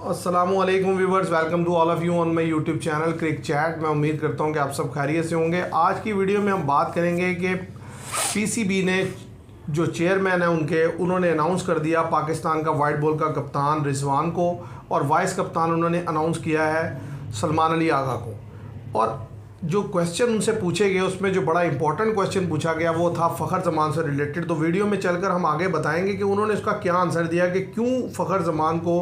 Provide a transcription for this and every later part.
अस्सलामुअलैकुम viewers, welcome to all of you on my YouTube channel Cric Chat. मैं उम्मीद करता हूं कि आप सब खैरियत से होंगे। आज की वीडियो में हम बात करेंगे कि पीसीबी ने जो चेयरमैन है उन्होंने अनाउंस कर दिया पाकिस्तान का वाइट बॉल का कप्तान रिजवान को, और वाइस कप्तान उन्होंने अनाउंस किया है सलमान अली आगा को। और जो क्वेश्चन उनसे पूछे गए उसमें जो बड़ा इंपॉर्टेंट क्वेश्चन पूछा गया वो था फ़खर जमान से रिलेटेड। तो वीडियो में चलकर हम आगे बताएंगे कि उन्होंने उसका क्या आंसर दिया कि क्यों फ़खर जमान को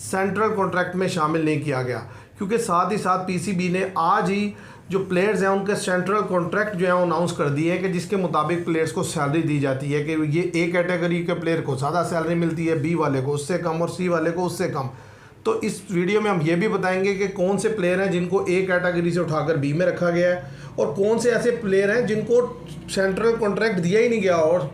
सेंट्रल कॉन्ट्रैक्ट में शामिल नहीं किया गया, क्योंकि साथ ही साथ पीसीबी ने आज ही जो प्लेयर्स हैं उनके सेंट्रल कॉन्ट्रैक्ट जो है अनाउंस कर दिए हैं कि जिसके मुताबिक प्लेयर्स को सैलरी दी जाती है कि ये ए कैटेगरी के प्लेयर को ज़्यादा सैलरी मिलती है, बी वाले को उससे कम और सी वाले को उससे कम। तो इस वीडियो में हम ये भी बताएंगे कि कौन से प्लेयर हैं जिनको ए कैटेगरी से उठाकर बी में रखा गया है, और कौन से ऐसे प्लेयर हैं जिनको सेंट्रल कॉन्ट्रैक्ट दिया ही नहीं गया और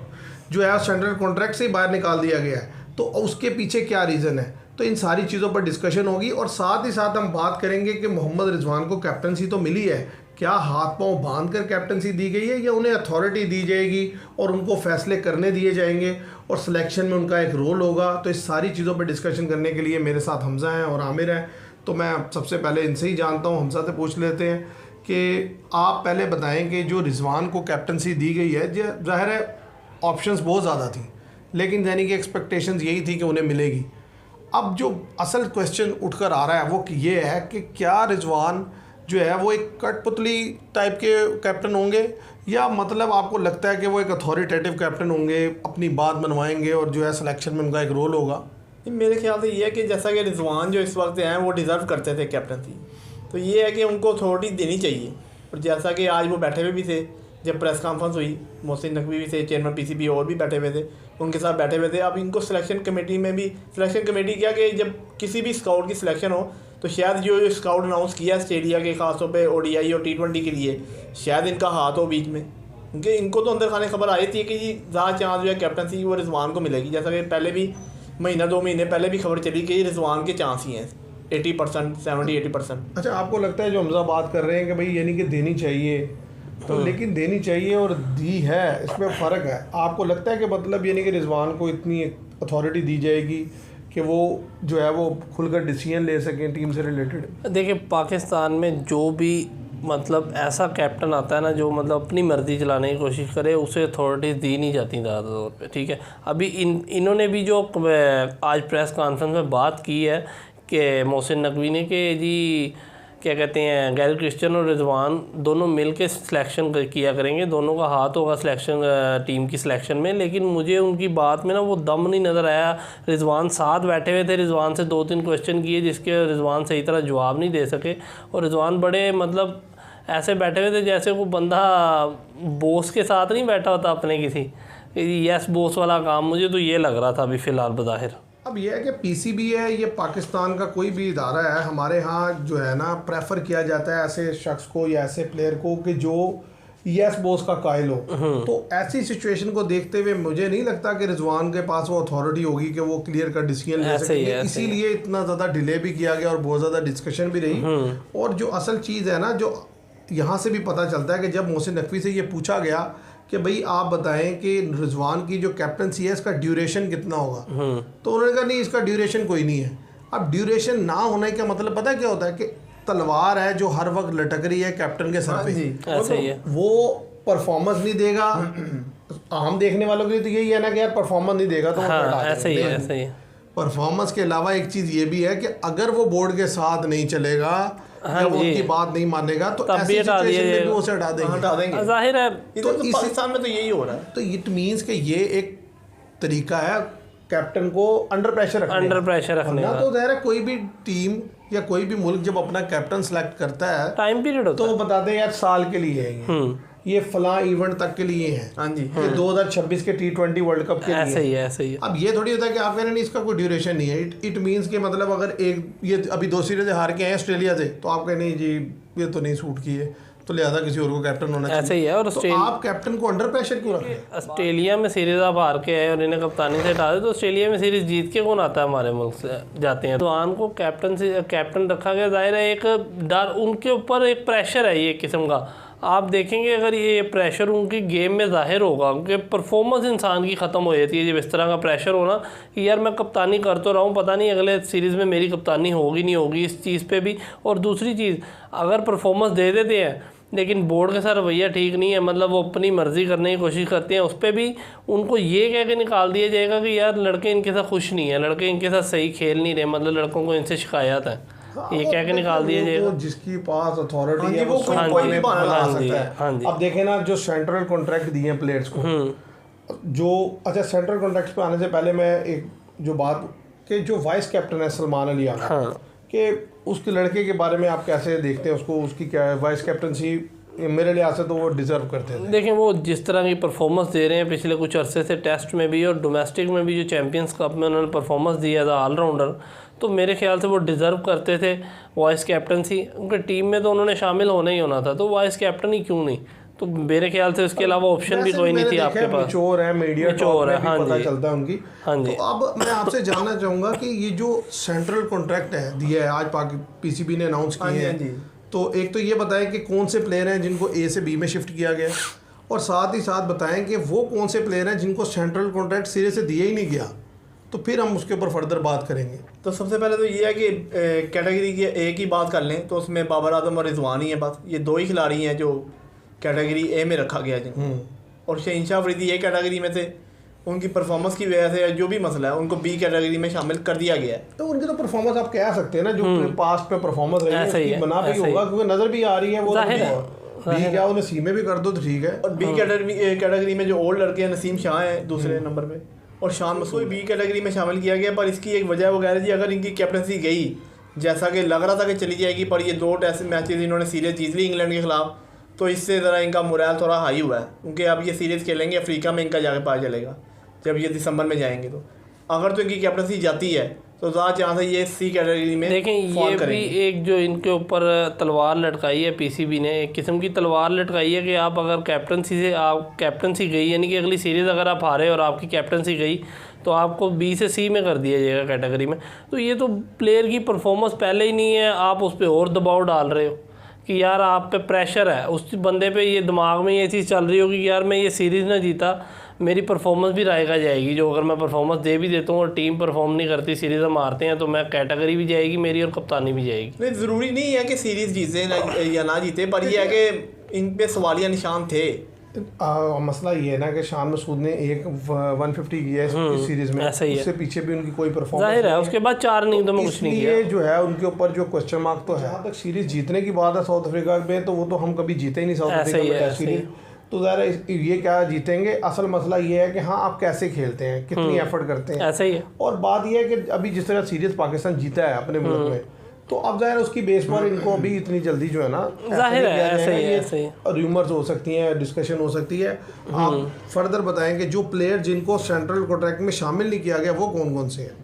जो है सेंट्रल कॉन्ट्रैक्ट से ही बाहर निकाल दिया गया है। तो उसके पीछे क्या रीज़न है, तो इन सारी चीज़ों पर डिस्कशन होगी। और साथ ही साथ हम बात करेंगे कि मोहम्मद रिजवान को कैप्टनसी तो मिली है, क्या हाथ पांव बांध कर कैप्टनसी दी गई है या उन्हें अथॉरिटी दी जाएगी और उनको फैसले करने दिए जाएंगे और सिलेक्शन में उनका एक रोल होगा। तो इस सारी चीज़ों पर डिस्कशन करने के लिए मेरे साथ हमज़ा हैं और आमिर हैं। तो मैं सबसे पहले इनसे ही जानता हूँ, हमज़ा से पूछ लेते हैं कि आप पहले बताएं कि जो रिजवान को कैप्टनसी दी गई है, ज़ाहिर है ऑप्शंस बहुत ज़्यादा थी, लेकिन यानी कि एक्सपेक्टेशंस यही थी कि उन्हें मिलेगी। अब जो असल क्वेश्चन उठकर आ रहा है वो ये है कि क्या रिजवान जो है वो एक कठपुतली टाइप के कैप्टन होंगे, या मतलब आपको लगता है कि वो एक अथॉरिटेटिव कैप्टन होंगे, अपनी बात मनवाएंगे और जो है सिलेक्शन में उनका एक रोल होगा। मेरे ख्याल से ये है कि जैसा कि रिजवान जो इस वक्त हैं वो डिज़र्व करते थे कैप्टनसी, तो ये है कि उनको अथॉरिटी देनी चाहिए। और जैसा कि आज वो बैठे हुए भी थे, जब प्रेस कॉन्फ्रेंस हुई, मोहसिन नकवी भी थे, चेयरमैन पीसीबी और भी बैठे हुए थे, उनके साथ बैठे हुए थे। अब इनको सिलेक्शन कमेटी में भी, सिलेक्शन कमेटी क्या कि जब किसी भी स्काउट की सिलेक्शन हो तो शायद जो स्काउट अनाउंस किया ऑस्ट्रेलिया के ख़ासतौर पे ओडीआई और T20 के लिए, शायद इनका हाथ हो बीच में, क्योंकि इनको तो अंदर खाने खबर आई थी कि जी ज़्यादा चांस जो है कैप्टनसी वो रिजवान को मिलेगी। जैसा कि पहले भी महीना 2 महीने पहले भी खबर चली कि रिजवान के चांस ही हैं 80%, 70-80%। अच्छा, आपको लगता है जो हमज़ा बात कर रहे हैं कि भाई यानी कि देनी चाहिए, तो लेकिन देनी चाहिए और दी है, इसमें फ़र्क है। आपको लगता है कि मतलब यानी कि रिजवान को इतनी अथॉरिटी दी जाएगी कि वो जो है वो खुलकर डिसीजन ले सकें टीम से रिलेटेड? देखिए, पाकिस्तान में जो भी मतलब ऐसा कैप्टन आता है ना जो मतलब अपनी मर्ज़ी चलाने की कोशिश करे, उसे अथॉरिटीज़ दी नहीं जाती ज़्यादा तौर पे, ठीक है। अभी इन्होंने भी जो आज प्रेस कॉन्फ्रेंस में बात की है कि मोहसिन नकवी ने कि जी क्या कहते हैं, गैरी क्रिस्टियन और रिजवान दोनों मिल के सिलेक्शन किया करेंगे, दोनों का हाथ होगा सिलेक्शन टीम की सिलेक्शन में। लेकिन मुझे उनकी बात में ना वो दम नहीं नज़र आया। रिजवान साथ बैठे हुए थे, रिजवान से 2-3 क्वेश्चन किए जिसके रिजवान सही तरह जवाब नहीं दे सके, और रिजवान बड़े मतलब ऐसे बैठे हुए थे जैसे वो बंदा बॉस के साथ नहीं बैठा होता अपने किसी, यस बॉस वाला काम मुझे तो ये लग रहा था अभी फ़िलहाल बज़ाहिर। अब यह है कि पीसीबी है, ये पाकिस्तान का कोई भी इदारा है, हमारे यहाँ जो है ना प्रेफर किया जाता है ऐसे शख्स को या ऐसे प्लेयर को कि जो यस बॉस का कायल हो। तो ऐसी सिचुएशन को देखते हुए मुझे नहीं लगता कि रिजवान के पास वो अथॉरिटी होगी कि वो क्लियर का डिसीजन ले सके। इसीलिए इतना ज़्यादा डिले भी किया गया और बहुत ज़्यादा डिस्कशन भी रही। और जो असल चीज़ है ना, जो यहाँ से भी पता चलता है कि जब मोहसिन नकवी से ये पूछा गया कि भाई आप बताएं कि रिजवान की जो कैप्टनसी है इसका ड्यूरेशन कितना होगा, तो उन्होंने कहा नहीं, इसका ड्यूरेशन कोई नहीं है। अब ड्यूरेशन ना होने का मतलब पता क्या होता है कि तलवार है जो हर वक्त लटक रही है कैप्टन के सर पे, वो परफॉर्मेंस नहीं देगा। आम देखने वालों के लिए तो यही है ना कि यार परफॉर्मेंस नहीं देगा तो ऐसे ही है। परफॉर्मेंस के अलावा एक चीज़ ये भी है कि अगर वो बोर्ड के साथ नहीं चलेगा या वो उनकी बात नहीं मानेगा तो ऐसी सिचुएशन में भी उसे हटा देंगे। जाहिर है तो पाकिस्तान में तो यही हो रहा है। तो इट मीन्स कि ये एक तरीका है कैप्टन को अंडर प्रेशर रखने का। तो ज़ाहिर है कोई भी टीम या कोई भी मुल्क जब अपना कैप्टन सेलेक्ट करता है टाइम पीरियड होता है, तो वो बताते हैं यार साल के लिए है ये फलां इवेंट तक के लिए है। हाँ जी, ये 2026 के T20 वर्ल्ड कप के लिए ऐसे ही है। अब ये थोड़ी होता है कि आप कह रहे नहीं इसका कोई ड्यूरेशन नहीं है। इट मीन्स कि मतलब अगर एक ये अभी 2 सीरीज हार के आए ऑस्ट्रेलिया से, तो आप कह नहीं जी ये तो नहीं सूट की है, तो लिहाजा किसी और को कैप्टन होना चाहिए। ऐसे ही है। और तो आप कैप्टन को अंडर प्रेशर क्यों रखें? ऑस्ट्रेलिया में सीरीज आप हार के आए और इन्हें कप्तानी से हटा दे, तो ऑस्ट्रेलिया में सीरीज जीत के कौन आता है हमारे मुल्क से जाते हैं। रिजवान को कैप्टन रखा गया, जाहिर है एक डर उनके ऊपर, एक प्रेशर है ये किस्म का। आप देखेंगे अगर ये प्रेशर उनकी गेम में ज़ाहिर होगा, उनके परफॉर्मेंस इंसान की ख़त्म हो जाती है जब इस तरह का प्रेशर होना कि यार मैं कप्तानी कर तो रहा हूँ, पता नहीं अगले सीरीज़ में मेरी कप्तानी होगी नहीं होगी इस चीज़ पे भी। और दूसरी चीज़, अगर परफॉर्मेंस दे देते हैं लेकिन बोर्ड के साथ रवैया ठीक नहीं है, मतलब वो अपनी मर्ज़ी करने की कोशिश करते हैं, उस पर भी उनको ये कह के निकाल दिया जाएगा कि यार लड़के इनके साथ खुश नहीं है, लड़के इनके साथ सही खेल नहीं रहे, मतलब लड़कों को इनसे शिकायत है, ये कह के निकाल दिया जाएगा। तो जिसकी पास अथॉरिटी है वो कोई भी बहाना लगा सकता है। हाँ जी। अब देखें ना, जो सेंट्रल कॉन्ट्रैक्ट दिए हैं प्लेयर्स को, जो अच्छा सेंट्रल कॉन्ट्रैक्ट पे आने से पहले मैं एक जो बात कि जो वाइस कैप्टन है सलमान अली आगा, हाँ। कि उसके लड़के के बारे में आप कैसे देखते हैं उसको, उसकी क्या वाइस कैप्टनसी मेरे लिहाज से तो वो डिज़र्व करते थे। देखें वो जिस तरह की परफॉर्मेंस दे रहे हैं पिछले कुछ अरसे से टेस्ट में भी और डोमेस्टिक में भी, जो चैम्पियंस कप में उन्होंने परफॉर्मेंस दिया था ऑलराउंडर, तो मेरे ख्याल से वो डिज़र्व करते थे वाइस कैप्टनसी। उनके टीम में तो उन्होंने शामिल होना ही होना था, तो वाइस कैप्टन ही क्यों नहीं, तो मेरे ख्याल से उसके अलावा ऑप्शन भी कोई नहीं थी आपके पास। मैच्योर है, मीडिया मैच्योर है, हाँ पता जी, चलता है उनकी। हाँ जी। तो अब मैं आपसे जानना चाहूँगा कि ये जो सेंट्रल कॉन्ट्रैक्ट है दिया है आज पीसीबी ने अनाउंस किए हैं, तो एक तो ये बताएं कि कौन से प्लेयर हैं जिनको ए से बी में शिफ्ट किया गया, और साथ ही साथ बताएं कि वो कौन से प्लेयर हैं जिनको सेंट्रल कॉन्ट्रैक्ट सिरे से दिया ही नहीं गया, तो फिर हम उसके ऊपर फर्दर बात करेंगे। तो सबसे पहले तो ये है कि कैटेगरी की ए की बात कर लें तो उसमें बाबर आजम और रिजवान ही हैं, बस ये दो ही खिलाड़ी हैं जो कैटेगरी ए में रखा गया जिनको, और शहीनशाह अफरीदी ए कैटेगरी में थे, उनकी परफॉर्मेंस की वजह से जो भी मसला है उनको बी कैटेगरी में शामिल कर दिया गया है। तो उनकी तो परफॉर्मेंस आप कह सकते हैं ना, जो पास्ट पे परफॉर्मेंस रही है उसकी बना भी होगा, क्योंकि नज़र भी आ रही है वो, बी क्या उन्हें सी में भी कर दो तो ठीक है। और बी कैटेगरी में जो ओल्ड लड़के हैं, नसीम शाह हैं दूसरे नंबर पे, और शान मसूद बी कैटेगरी में शामिल किया गया। पर इसकी एक वजह वगैरह जी, अगर इनकी कैप्टनसी गई जैसा कि लग रहा था कि चली जाएगी, पर ये 2 टेस्ट मैचेस इन्होंने सीरीज जीत ली इंग्लैंड के खिलाफ, तो इससे ज़रा इनका मोरल थोड़ा हाई हुआ है, क्योंकि अब ये सीरीज़ खेलेंगे अफ्रीका में, इनका जाके पता चलेगा जब ये दिसंबर में जाएंगे। तो अगर तो इनकी कैप्टनसी जाती है तो ज़्यादा चांस है ये सी कैटेगरी में। देखें ये भी एक जो इनके ऊपर तलवार लटकाई है पीसीबी ने, एक किस्म की तलवार लटकाई है कि आप अगर कैप्टनसी गई, यानी कि अगली सीरीज़ अगर आप हारे और आपकी कैप्टनसी गई तो आपको बी से सी में कर दिया जाएगा कैटेगरी में। तो ये तो प्लेयर की परफॉर्मेंस पहले ही नहीं है, आप उस पर और दबाव डाल रहे हो कि यार आप पे प्रेशर है, उस बंदे पे ये दिमाग में ये चीज़ चल रही होगी कि यार मैं ये सीरीज़ ना जीता मेरी परफॉर्मेंस भी रायगा जाएगी, जो अगर मैं परफॉर्मेंस दे भी देता हूँ और टीम परफॉर्म नहीं करती, सीरीज़ हम हारते हैं, तो मैं कैटेगरी भी जाएगी मेरी और कप्तानी भी जाएगी। नहीं, ज़रूरी नहीं है कि सीरीज़ जीते या ना जीते, पर यह है कि इन पे सवालिया निशान थे। मसला ये है ना कि शान मसूद ने एक 150 किया इस सीरीज में, उससे पीछे भी उनकी कोई परफॉर्मेंस जाहिर है, उसके बाद 4 नहीं तो मैं कुछ नहीं किया। जो है उनके ऊपर जो क्वेश्चन मार्क तो है। जहाँ तक सीरीज जीतने की बात है साउथ अफ्रीका में, तो वो तो हम कभी जीते ही नहीं साउथ अफ्रीका में टेस्ट सीरीज, तो ज़रा ये क्या जीतेंगे। असल मसला ये है कि हाँ आप कैसे खेलते हैं, कितनी एफर्ट करते हैं, ऐसा ही है। और बात ये है कि अभी जिस तरह सीरीज पाकिस्तान जीता है अपने मुल्क में, तो अब ज़ाहिर उसकी बेस पर इनको अभी इतनी जल्दी जो है ना, जाहिर है ऐसे ही र्यूमर्स हो सकती हैं, डिस्कशन हो सकती है। आप फर्दर बताएंगे जो प्लेयर जिनको सेंट्रल कॉन्ट्रैक्ट में शामिल नहीं किया गया वो कौन कौन से हैं?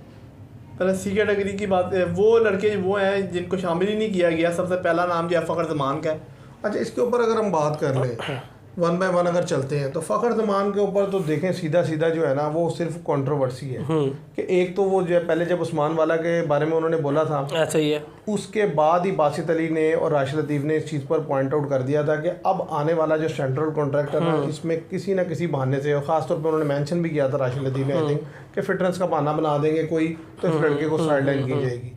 पहले सी कैटेगरी की बात है, वो लड़के वो हैं जिनको शामिल ही नहीं किया गया। सबसे पहला नाम जो है फ़खर ज़मान का है। अच्छा, इसके ऊपर अगर हम बात कर लें, 1 बाय 1 अगर चलते हैं, तो फ़खर ज़मान के ऊपर तो देखें सीधा सीधा जो है ना वो सिर्फ कंट्रोवर्सी है कि एक तो वो जो है पहले जब उस्मान वाला के बारे में उन्होंने बोला था, ऐसा ही है, उसके बाद ही बासित अली ने और राशिद लतीफ़ ने इस चीज़ पर पॉइंट आउट कर दिया था कि अब आने वाला जो सेंट्रल कॉन्ट्रैक्ट है ना, इसमें किसी ना किसी बहाने से, और ख़ासतौर पर उन्होंने मेंशन भी किया था राशिद लतीफ़ ने, आई थिंक, कि फिटनेस का बहाना बना देंगे कोई, तो इस लड़के को साइडलाइन की जाएगी।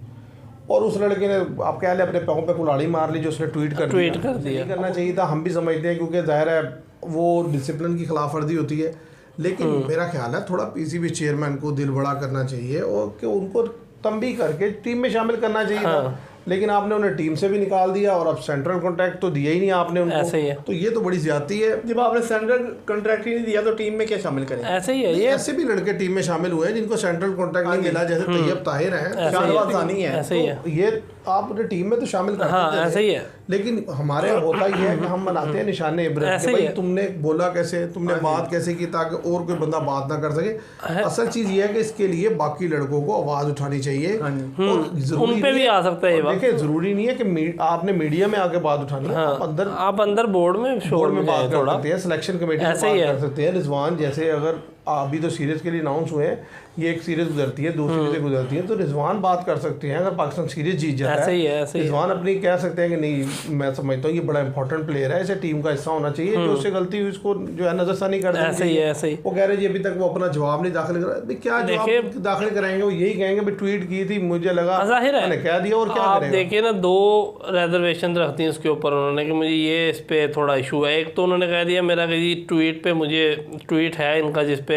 और उस लड़के ने आप कह लें अपने पाँव पे कुल्हाड़ी मार ली जो उसने ट्वीट कर दिया। नहीं करना चाहिए था, हम भी समझते हैं, क्योंकि ज़ाहिर है वो डिसिप्लिन की खिलाफ वर्जी होती है, लेकिन मेरा ख्याल है थोड़ा पीसीबी चेयरमैन को दिल बड़ा करना चाहिए और कि उनको तंबी करके टीम में शामिल करना चाहिए था। लेकिन आपने उन्हें टीम से भी निकाल दिया और अब सेंट्रल कॉन्ट्रैक्ट तो दिया ही नहीं आपने उनको। ऐसे ही है, तो ये तो बड़ी ज्यादती है। जब आपने सेंट्रल कॉन्ट्रैक्ट ही नहीं दिया तो टीम में क्या शामिल करें? ऐसे ही है। ये ऐसे भी लड़के टीम में शामिल हुए हैं जिनको सेंट्रल कॉन्ट्रैक्ट नहीं मिला, जैसे तैयब ताहिर हैं, शाहनवाज सानी है। ऐसे ही है, ये आप अपने टीम में तो शामिल कर सकते ऐसे ही है। लेकिन हमारे होता ही है कि हम बनाते हैं निशाने इब्रत कि भाई तुमने बोला कैसे, तुमने बात कैसे की, ताकि और कोई बंदा बात ना कर सके। असल चीज ये है कि इसके लिए बाकी लड़कों को आवाज उठानी चाहिए और उन पे भी आ सकता है। देखिए, जरूरी नहीं है कि आपने मीडिया में आके बात उठानी है, आप अंदर बोर्ड में बात कर सकते हैं, सिलेक्शन कमेटी में बात कर सकते हैं। रिजवान जैसे अगर अभी तो सीरीज़ के लिए अनाउंस हुए हैं, ये एक सीरीज़ गुजरती है, दो सीरीज़ें गुजरती हैं, तो रिजवान बात कर सकते हैं अगर पाकिस्तान सीरीज़ जीत जाता ऐसे है। ही है, ऐसे ही रिजवान अपनी कह सकते हैं कि नहीं, मैं समझता हूँ ये बड़ा इंपॉर्टेंट प्लेयर है, इसे टीम का हिस्सा होना चाहिए, जो उससे गलती हुई उसको जो है नजरसानी कर देनी ऐसे ही है, ऐसे ही। वो कह रहे जी अभी तक वो अपना जवाब नहीं दाखिल करा, भाई क्या जवाब दाखिल कराएंगे, वो यही कहेंगे भाई ट्वीट की थी, मुझे लगा जाहिर है मैंने कह दिया, और क्या आप करेगा। देखिए ना, 2 रिजर्वेशन रखती हैं उसके ऊपर उन्होंने कि मुझे ये इस पे थोड़ा इशू है। एक तो उन्होंने कह दिया मेरा कि ट्वीट पे, मुझे ट्वीट है इनका जिस पे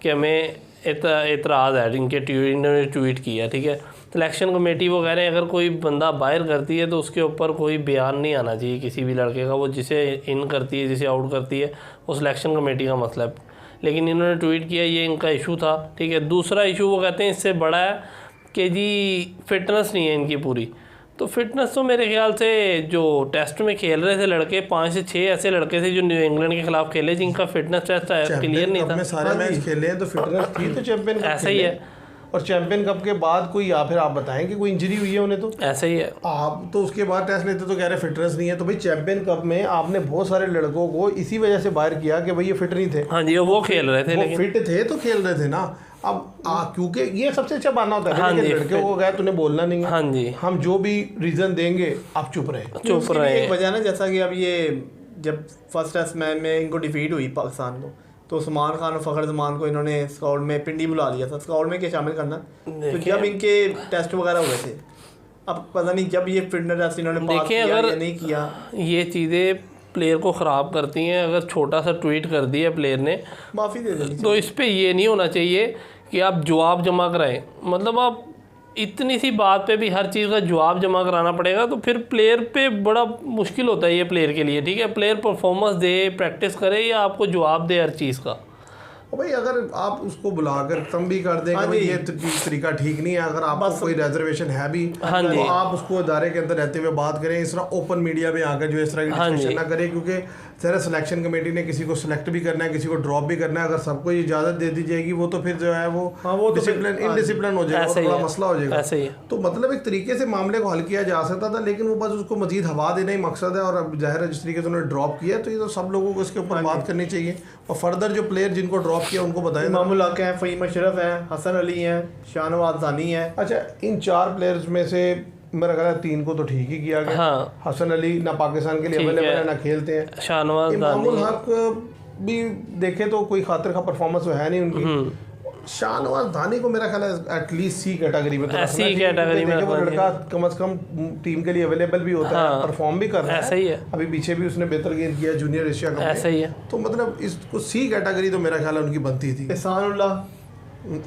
कि हमें एतराज़ है, इन्होंने ट्वीट किया, ठीक है। सिलेक्शन कमेटी वो कह रहे हैं अगर कोई बंदा बाहर करती है तो उसके ऊपर कोई बयान नहीं आना चाहिए किसी भी लड़के का, वो जिसे इन करती है, जिसे आउट करती है, वो सिलेक्शन कमेटी का मसला है। लेकिन इन्होंने ट्वीट किया, ये इनका इशू था, ठीक है। दूसरा इशू वो कहते हैं इससे बड़ा है कि जी फिटनेस नहीं है इनकी पूरी। तो फिटनेस तो मेरे ख्याल से जो टेस्ट में खेल रहे थे लड़के, 5 से 6 ऐसे लड़के थे जो न्यू इंग्लैंड के खिलाफ खेले जिनका फिटनेस टेस्ट क्लियर नहीं था। सारे मैच खेले हैं तो फिटनेस थी, तो चैंपियन ऐसा ही है। और चैंपियन कप के बाद कोई, या फिर आप बताएं कि कोई इंजरी हुई है उन्हें, तो ऐसा ही है। आप तो उसके बाद टेस्ट लेते तो कह रहे फिटनेस नहीं है। तो भाई चैंपियन कप में आपने बहुत सारे लड़कों को इसी वजह से बाहर किया कि भाई ये फिट नहीं थे। हाँ जी, वो खेल रहे थे, लेकिन फिट थे तो खेल रहे थे ना। अब क्योंकि ये सबसे अच्छा बहाना होता है, लेकिन लड़के को गया तूने बोलना नहीं है। हाँ जी, हम जो भी रीजन देंगे आप चुप रहे, चुप रहे। एक वजह ना, जैसा कि अब ये जब फर्स्ट टेस्ट मैच में इनको डिफीट हुई पाकिस्तान को, तो उस्मान खान और फ़खर जमान को इन्होंने स्काउट में पिंडी बुला लिया था। स्काउट में क्या शामिल करना, तो जब इनके टेस्ट वगैरह हुए थे, अब पता नहीं जब ये फिटनेस टेस्ट इन्होंने पास किया या नहीं किया। ये चीज़ें प्लेयर को ख़राब करती हैं। अगर छोटा सा ट्वीट कर दिया प्लेयर ने, माफ़ी दे देनी, तो इस पे ये नहीं होना चाहिए कि आप जवाब जमा कराएं। मतलब आप इतनी सी बात पे भी हर चीज़ का जवाब जमा कराना पड़ेगा, तो फिर प्लेयर पे बड़ा मुश्किल होता है ये प्लेयर के लिए, ठीक है। प्लेयर परफॉर्मेंस दे, प्रैक्टिस करे, या आपको जवाब दे हर चीज़ का। भाई अगर आप उसको बुलाकर तम भी कर दें कि भाई ये तरीका ठीक नहीं है, अगर आपको कोई रिजर्वेशन है भी, तो आप उसको इदारे के अंदर रहते हुए बात करें। इस तरह ओपन मीडिया में आकर जो इस तरह की डिस्कशन ना करें, क्योंकि सारा सिलेक्शन कमेटी ने किसी को सिलेक्ट भी करना है, किसी को ड्रॉप भी करना है। अगर सबको इजाज़त दे दी जाएगी, वो तो फिर जो है वो डिसिप्लिन इनडिसिप्लिन हो जाएगा, बड़ा मसला हो जाएगा। तो मतलब एक तरीके से मामले को हल किया जा सकता था, लेकिन वो बस उसको मजीद हवा देना ही मकसद है। और अब जाहिर है जिस तरीके से उन्होंने ड्रॉप किया, तो ये तो सब लोगों को इसके ऊपर बात करनी चाहिए। और फर्दर जो प्लेयर जिनको ड्रॉप किया उनको बताएं। इमामुल हक हैं, फ़हीम अशरफ हैं, हसन अली हैं, शाहनवाज दानी हैं। अच्छा, इन 4 प्लेयर्स में से मेरा ख्याल है 3 को तो ठीक ही किया गया। हाँ। हसन अली ना पाकिस्तान के लिए अवेलेबल है, ना खेलते हैं। शाहनवाज इमामुल हक भी देखे तो कोई खातिर का परफॉर्मेंस है नहीं उनकी। शाहनवाज दानी को मेरा ख्याल है एटलीस्ट सी कैटेगरी में, सी कैटेगरी में वो लड़का कम से कम टीम के लिए अवेलेबल भी होता है, परफॉर्म भी कर रहा है। ऐसा ही है। अभी पीछे भी उसने बेहतर गेंद किया जूनियर एशिया कप में। ऐसा ही है। तो मतलब इसको सी कैटेगरी तो मेरा ख्याल है उनकी बनती थी। एहसानुल्लाह,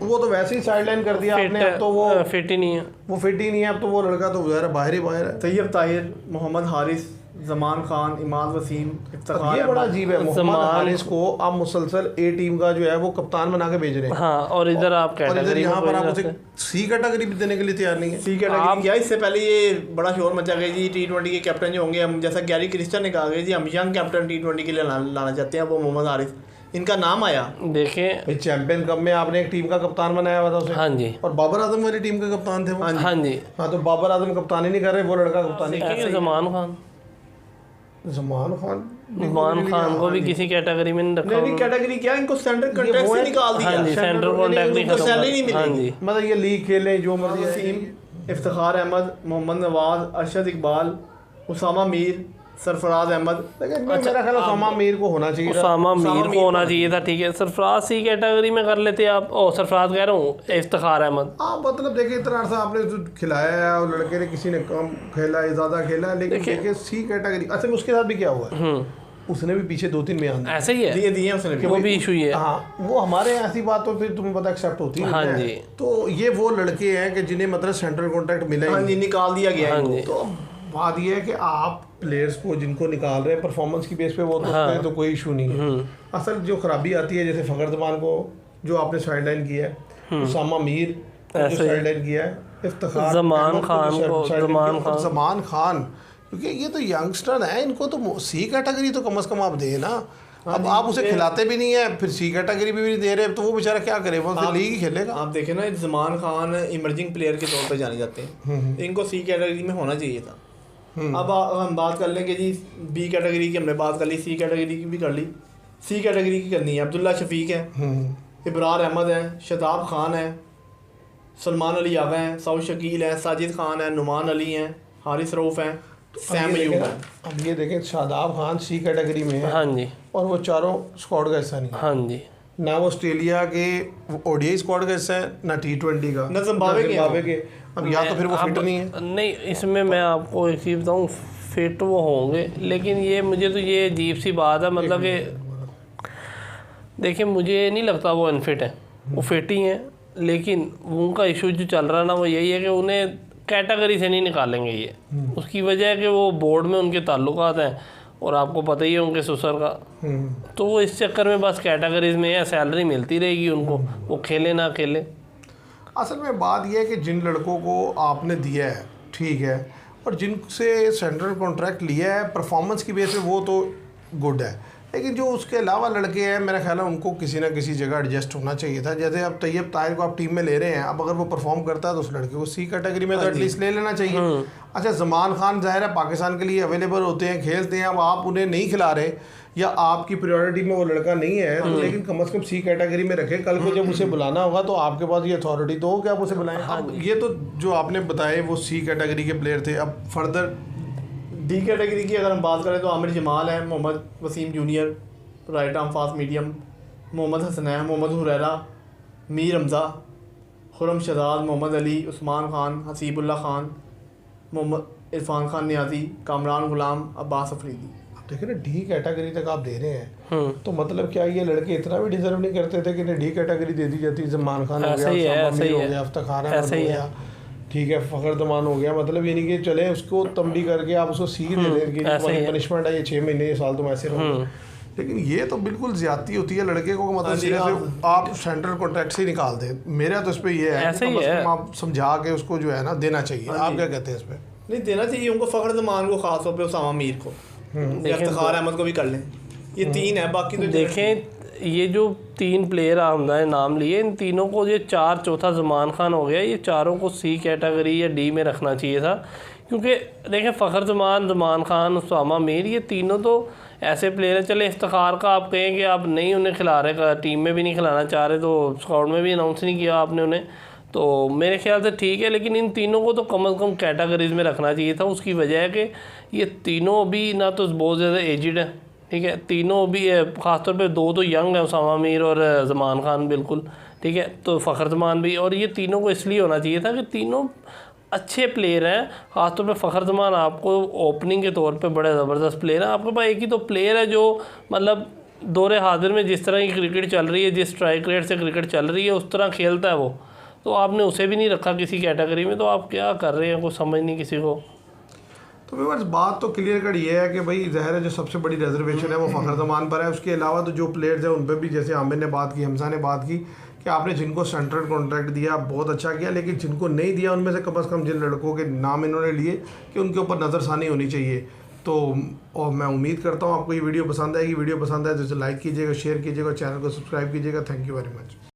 वो तो वैसे ही साइडलाइन कर दिया आपने, अब तो वो फिट ही नहीं है, वो फिट ही नहीं है। अब तो वो लड़का तो बाहर ही बाहर है। तैयब ताहिर, मोहम्मद हारिस, जमान खान, इमाद वसीम, इफ्तिखार। ये बड़ा अजीब है, मोहम्मद हारिस को आप मुसलसल ए टीम का जो है वो कप्तान बना के भेज रहे हैं। हाँ, और इधर आप कैटेगरी यहाँ पर आप उसे सी कैटेगरी भी देने के लिए तैयार नहीं है। सी कैटेगरी क्या, इससे पहले ये बड़ा शोर मचा गया जी T20 के कैप्टन जो होंगे हम, जैसा गैरी क्रिस्टन ने कहा जी हम यंग कैप्टन T20 के लिए लाना चाहते हैं, वो मोहम्मद हारिस, इनका नाम आया। देखें चैंपियन कप में आपने एक टीम का कप्तान बनाया हुआ था उसे। हाँ जी, और बाबर आजम वाली टीम के कप्तान थे वो। हाँ जी। हाँ, तो बाबर आजम कप्तान ही नहीं कर रहे, वो लड़का कप्तान ही। जमान खान को भी किसी कैटेगरी में नहीं रखा। नहीं, कैटेगरी क्या, इनको सेंटर कॉन्ट्रैक्ट से निकाल दिया। हाँ जी, सेंटर कॉन्ट्रैक्ट नहीं, सैलरी नहीं हाँ मिलेगी। जी, मतलब ये लीग खेलें जो मर्जी। वसीम, इफ्तिखार अहमद, मोहम्मद नवाज, अरशद इकबाल, उसामा मीर, सरफराज अहमद। मेरा ख्याल उसामा मीर को होना चाहिए, उसामा मीर को होना चाहिए था, ठीक है। सरफराज सी कैटेगरी में कर लेते आप। ओ सरफराज कह रहा हूँ, इफ्तिखार अहमद। आप मतलब देखिए इतना अर्सा आपने जो खिलाया है और लड़के ने किसी ने कम खेला है, ज़्यादा खेला है, लेकिन देखिए सी कैटेगरी। अच्छा, उसके साथ भी क्या हुआ है, उसने भी पीछे 2-3 बयान ऐसे ही है दिए उसने भी, वो भी इशू ही है। हाँ, वो हमारे ऐसी बात तो फिर तुम्हें पता एक्सेप्ट होती है। हाँ जी। तो ये वो लड़के हैं कि जिन्हें मतलब सेंट्रल कॉन्ट्रैक्ट मिला हाँ जी, निकाल दिया गया है। तो बात ये है कि आप प्लेयर्स को जिनको निकाल रहे हैं परफॉर्मेंस की बेस पे, वो तो उसमें तो कोई इशू नहीं है। असल जो खराबी आती है, जैसे फ़खर जमान को जो आपने साइडलाइन किया है, उसामा मीर जो साइडलाइन किया है, इफ्तिखार जमान खान, क्योंकि ये तो यंगस्टर है, इनको तो सी कैटेगरी तो कम से कम आप दें ना। अब आप उसे खिलाते भी नहीं है, फिर सी कैटेगरी भी नहीं दे रहे, तो वो बेचारा क्या करे, वो लीग ही खेलेगा। आप देखें ना, जमान खान इमर्जिंग प्लेयर के तौर पे जाने जाते हैं, इनको सी कैटेगरी में होना चाहिए था। अब हम बात कर लेंगे जी बी कैटेगरी की, हमने बात कर ली, सी कैटेगरी की भी कर ली, सी कैटेगरी की करनी है। अब्दुल्ला शफीक है, इब्रार अहमद हैं, शताब खान हैं, सलमान अली आगा हैं, सऊद शकील हैं, साजिद खान हैं, नुमान अली हैं, हारिस रऊफ़ हैं, सैम अयूब हैं। अब ये देखें शादाब खान सी कैटेगरी में है हाँ जी, और वो चारों स्क्वाड का हिस्सा नहीं है। हाँ जी, ना वो ऑस्ट्रेलिया के ओडीआई स्क्वाड का हिस्सा है, ना T20 का, ना जिम्बाब्वे के। अब या तो फिर वो फिट नहीं है। नहीं, इसमें मैं आपको एक चीज़ बताऊँ, फिट वो होंगे, लेकिन ये मुझे तो ये अजीब सी बात है, मतलब कि देखिए मुझे नहीं लगता वो अनफिट है, वो फिट ही हैं, लेकिन उनका इशू जो चल रहा है ना वो यही है कि उन्हें कैटेगरी से नहीं निकालेंगे ये। उसकी वजह है कि वो बोर्ड में उनके ताल्लुकात हैं और आपको पता ही है उनके ससुर का, तो वो इस चक्कर में बस कैटेगरीज में है, सैलरी मिलती रहेगी उनको, वो खेले ना खेले। असल में बात यह है कि जिन लड़कों को आपने दिया है ठीक है, और जिनसे सेंट्रल कॉन्ट्रैक्ट लिया है परफॉर्मेंस की बेस पे वो तो गुड है, लेकिन जो उसके अलावा लड़के हैं मेरा ख्याल है उनको किसी ना किसी जगह एडजस्ट होना चाहिए था। जैसे अब तैयब ताहिर को आप टीम में ले रहे हैं, अब अगर वो परफॉर्म करता है तो उस लड़के को सी कैटेगरी में तो एटलीस्ट ले लेना चाहिए। अच्छा, जमान खान ज़ाहिर है पाकिस्तान के लिए अवेलेबल होते हैं, खेलते हैं, अब आप उन्हें नहीं खिला रहे या आपकी प्रायोरिटी में वो लड़का नहीं है, तो लेकिन कम से कम सी कैटेगरी में रखें। कल को जब उसे बुलाना होगा तो आपके पास ये अथॉरिटी तो हो कि आप उसे बुलाएं। अब ये तो जो आपने बताए वो सी कैटेगरी के प्लेयर थे। अब फर्दर डी कैटेगरी की अगर हम बात करें तो आमिर जमाल है, Mohammad Wasim junior right arm fast medium, Mohammad Hasnain, Mohammad Huraira, Mir Hamza, Khurram Shahzad, Mohammad Ali, Usman Khan, Hasibullah Khan, Mohammad Irfan Khan Niazi, Kamran Ghulam, Abbas Afridi. देखिए ना, डी कैटेगरी तक आप दे रहे हैं तो मतलब क्या ये लड़के इतना भी डिजर्व नहीं करते थे कि इन्हें डी कैटेगरी दे दी जाती? जमान खान हो गया, उसामा मीर हो गया, इफ्तिखार अहमद हो गया, ठीक है, फ़खर जमान हो गया, मतलब ये नहीं कि चले उसको तंबी करके आप उसको सी दे दें कि तुम्हारी पनिशमेंट है ये 6 महीने ये साल तुम ऐसे रहोगे। लेकिन ये तो बिल्कुल ज्यादती होती है लड़के को, मतलब सिरे से आप सेंट्रल कॉन्ट्रैक्ट से ही निकाल दें। मेरा तो इस पर ये है कि आप समझा के उसको जो है ना देना चाहिए। आप क्या कहते हैं इस पर? नहीं देना चाहिए उनको, फ़खर जमान को ख़ास तौर पे, उसामा मीर को, इफ्तिखार अहमद को भी कर लें, ये 3 है। बाकी तो देखें ये जो 3 प्लेयर हमने नाम लिए, इन तीनों को ये 4, चौथा जमान खान हो गया, ये चारों को सी कैटेगरी या डी में रखना चाहिए था, क्योंकि देखें फ़खर जमान खान, उसामा मीर, ये तीनों तो ऐसे प्लेयर हैं। चले इफ्तिखार का आप कहें कि आप नहीं उन्हें खिला रहे, टीम में भी नहीं खिलाना चाह रहे, तो स्क्वाड में भी अनाउंस नहीं किया आपने उन्हें, तो मेरे ख्याल से ठीक है, लेकिन इन तीनों को तो कम से कम कैटेगरीज में रखना चाहिए था। उसकी वजह है कि ये तीनों भी ना तो बहुत ज़्यादा एजिड है, ठीक है, तीनों भी ख़ासतौर पे 2 तो यंग है, उसामा मीर और जमान खान बिल्कुल, ठीक है, तो फ़खर जमान भी, और ये तीनों को इसलिए होना चाहिए था कि तीनों अच्छे प्लेयर हैं। ख़ासतौर पे फ़खर जमान आपको ओपनिंग के तौर पे बड़े ज़बरदस्त प्लेयर हैं। आपके पास एक ही तो प्लेयर है जो मतलब दौरे हाजिर में जिस तरह की क्रिकेट चल रही है, जिस स्ट्राइक रेट से क्रिकेट चल रही है उस तरह खेलता है वो, तो आपने उसे भी नहीं रखा किसी कैटेगरी में, तो आप क्या कर रहे हैं, कुछ समझ नहीं किसी को। तो व्यूअर्स बात तो क्लियर कट ये है कि भाई ज़ाहिर है जो सबसे बड़ी रिजर्वेशन है वो फ़खर जमान पर है। उसके अलावा तो जो प्लेयर्स हैं उन पर भी, जैसे आमिर ने बात की, हमजा ने बात की कि आपने जिनको सेंट्रल कॉन्ट्रैक्ट दिया बहुत अच्छा किया, लेकिन जिनको नहीं दिया उनमें से कम जिन लड़कों के नाम इन्होंने लिए कि उनके ऊपर नज़रसानी होनी चाहिए। तो और मैं उम्मीद करता हूँ आपको ये वीडियो पसंद आएगी। वीडियो पसंद आए तो इसे लाइक कीजिएगा, शेयर कीजिएगा, चैनल को सब्सक्राइब कीजिएगा। Thank you very much.